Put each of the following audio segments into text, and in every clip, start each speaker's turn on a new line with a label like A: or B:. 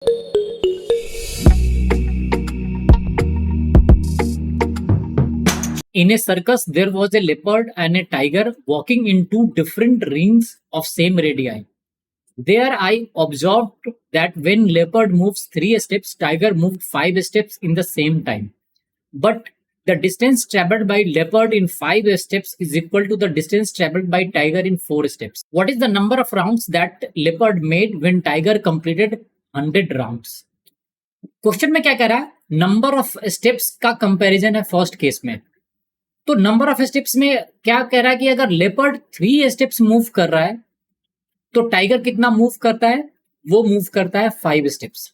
A: In a circus, there was a leopard and a tiger walking in two different rings of same radii. There I observed that when leopard moves 3 steps, tiger moved 5 steps in the same time. But the distance traveled by leopard in 5 steps is equal to the distance traveled by tiger in 4 steps. What is the number of rounds that leopard made when tiger completed 100 rounds? Question में क्या कह रहा है? Number of steps का comparison है first case में. तो number of steps में क्या कह रहा है कि अगर लेपर्ड 3 स्टेप्स मूव कर रहा है तो टाइगर कितना मूव करता है? वो मूव करता है 5 स्टेप्स.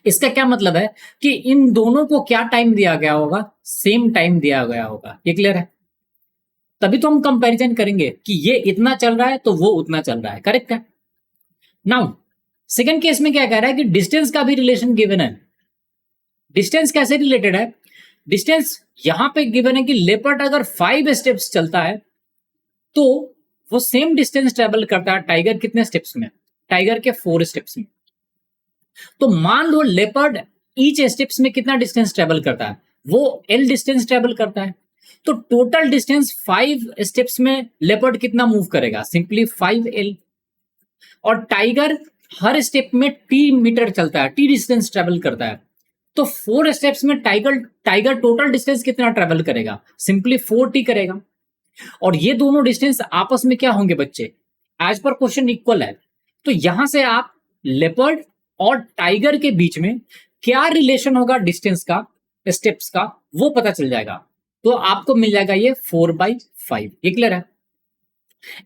A: इसका क्या मतलब है कि इन दोनों को क्या टाइम दिया गया होगा? सेम टाइम दिया गया होगा. ये क्लियर है? तभी तो हम कंपैरिजन करेंगे कि ये इतना चल रहा है तो वो उतना चल रहा है. करेक्ट है? नाउ सेकंड केस में क्या कह रहा है कि डिस्टेंस का भी रिलेशन गिवन है. डिस्टेंस कैसे रिलेटेड है? डिस्टेंस यहां पे गिवन है कि लेपर्ड अगर 5 स्टेप्स चलता है तो वो सेम डिस्टेंस ट्रेवल करता है टाइगर कितने स्टेप्स में? टाइगर के 4 स्टेप्स में. तो मान लो लेपर्ड ईच स्टेप्स में कितना डिस्टेंस ट्रेवल करता है? वो एल डिस्टेंस ट्रेवल करता है. तो टोटल डिस्टेंस 5 स्टेप्स में लेपर्ड कितना मूव करेगा? Simply 5L. और टाइगर हर स्टेप में टी मीटर चलता है, टी डिस्टेंस ट्रेवल करता है. तो 4 स्टेप्स में टाइगर टोटल डिस्टेंस कितना ट्रेवल करेगा? सिंपली 4T करेगा. और ये दोनों डिस्टेंस आपस में क्या होंगे बच्चे? एज पर क्वेश्चन इक्वल है. तो यहां से आप लेपर्ड और टाइगर के बीच में क्या रिलेशन होगा डिस्टेंस का, स्टेप्स का, वो पता चल जाएगा. तो आपको मिल जाएगा ये 4/5. ये क्लियर है?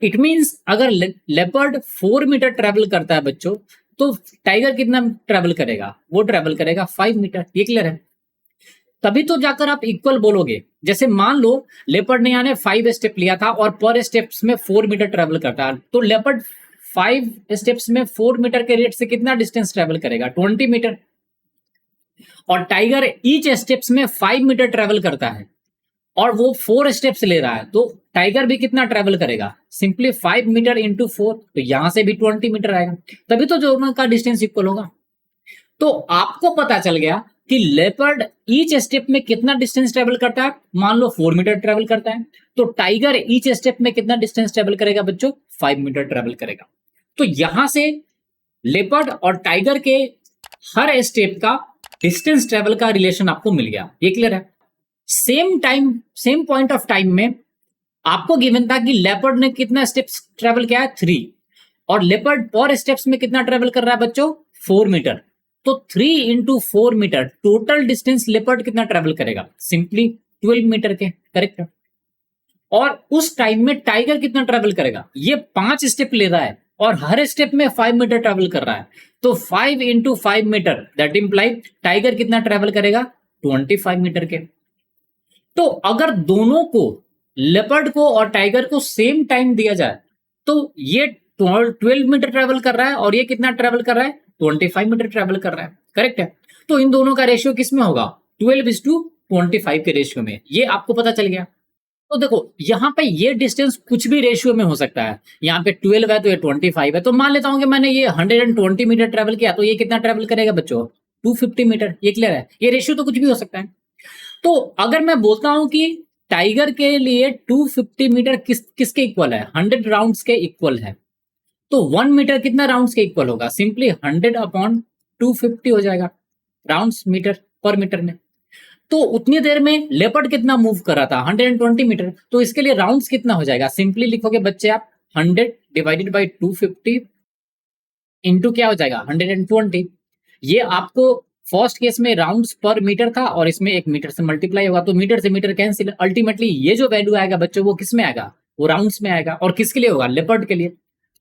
A: इट मींस अगर लेपर्ड 4 मीटर ट्रेवल करता है बच्चों तो टाइगर कितना ट्रेवल करेगा? वो ट्रेवल करेगा 5 मीटर. ये क्लियर है? तभी तो जाकर आप इक्वल बोलोगे. जैसे मान लो लेपर्ड ने यानी 5 स्टेप लिया था और पर स्टेप्स में 4 मीटर ट्रेवल करता है, तो लेपर्ड 5 स्टेप्स में 4 मीटर के रेट से कितना डिस्टेंस ट्रेवल करेगा? 20 मीटर. और टाइगर ईच स्टेप्स में 5 मीटर ट्रेवल करता है और वो 4 स्टेप्स ले रहा है, तो टाइगर भी कितना ट्रेवल करेगा? Simply 5 metre into 4. तो यहां से भी 20 मीटर आएगा. तभी तो दोनों का डिस्टेंस इक्वल होगा. तो आपको पता चल गया कि लेपर्ड ईच स्टेप में कितना डिस्टेंस ट्रेवल करता है. मान लो 4 मीटर ट्रेवल करता है, तो टाइगर ईच स्टेप में कितना डिस्टेंस ट्रेवल करेगा बच्चों? 5 मीटर ट्रेवल करेगा. तो यहां से लेपर्ड और टाइगर के हर स्टेप का डिस्टेंस ट्रेवल का रिलेशन आपको मिल गया. ये क्लियर है? Same time, same point of time में आपको गिवन था कि लेपर्ड ने कितना स्टेप्स ट्रेवल किया है? 3. और लेपर्ड पर स्टेप्स में कितना ट्रेवल कर रहा है बच्चों? 4 मीटर. तो 3 into 4 metre total distance leopard कितना ट्रेवल करेगा? सिंपली 12 मीटर के. करेक्ट है? और उस टाइम में टाइगर कितना ट्रेवल करेगा? ये 5 स्टेप ले रहा है और हर स्टेप में 5 मीटर ट्रेवल कर रहा है. तो 5 into 5 metre that imply tiger कितना ट्रेवल करेगा? 25 मीटर के. तो अगर दोनों को, लेपर्ड को और टाइगर को सेम टाइम दिया जाए तो ये 12 मीटर ट्रेवल कर रहा है और ये कितना ट्रेवल कर रहा है? 25 मीटर ट्रेवल कर रहा है. करेक्ट है? तो इन दोनों का रेशियो किस में होगा? 12:25 के रेशियो में. ये आपको पता चल गया. तो देखो यहां पे ये डिस्टेंस कुछ भी रेशियो में हो सकता है. यहाँ पे 12 है तो ये 25 है. तो मान लेता हूं कि मैंने ये 120 मीटर ट्रेवल किया, तो ये कितना ट्रेवल करेगा बच्चों? 250 मीटर. ये क्लियर है? ये रेशियो तो कुछ भी हो सकता है. तो अगर मैं बोलता हूं कि टाइगर के लिए 250 मीटर किसके इक्वल है? 100 राउंड्स के इक्वल है, तो 1 मीटर कितना राउंड्स के इक्वल होगा? सिंपली 100/250 हो जाएगा राउंड्स मीटर पर मीटर में. तो उतनी देर में लेपर्ड कितना मूव कर रहा था? 120 मीटर. तो इसके लिए राउंड्स कितना हो जाएगा? सिंपली लिखोगे बच्चे आप 100 डिवाइडेड बाई 250 इंटू क्या हो जाएगा? 120. ये आपको फर्स्ट केस में राउंड्स पर मीटर था और इसमें 1 मीटर से मल्टीप्लाई होगा, तो मीटर से मीटर कैंसिल. अल्टीमेटली ये जो वैल्यू आएगा बच्चों वो किस में आएगा? वो राउंड्स में आएगा. और किसके लिए होगा? लेपर्ड के लिए.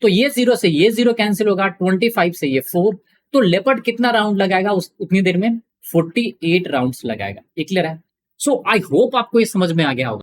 A: तो ये 0 से ये 0 कैंसिल होगा, 25 से ये 4. तो लेपर्ड कितना राउंड लगाएगा उतनी देर में? 48 राउंड्स लगाएगा. ये क्लियर है? सो आई होप आपको ये समझ में आ गया होगा.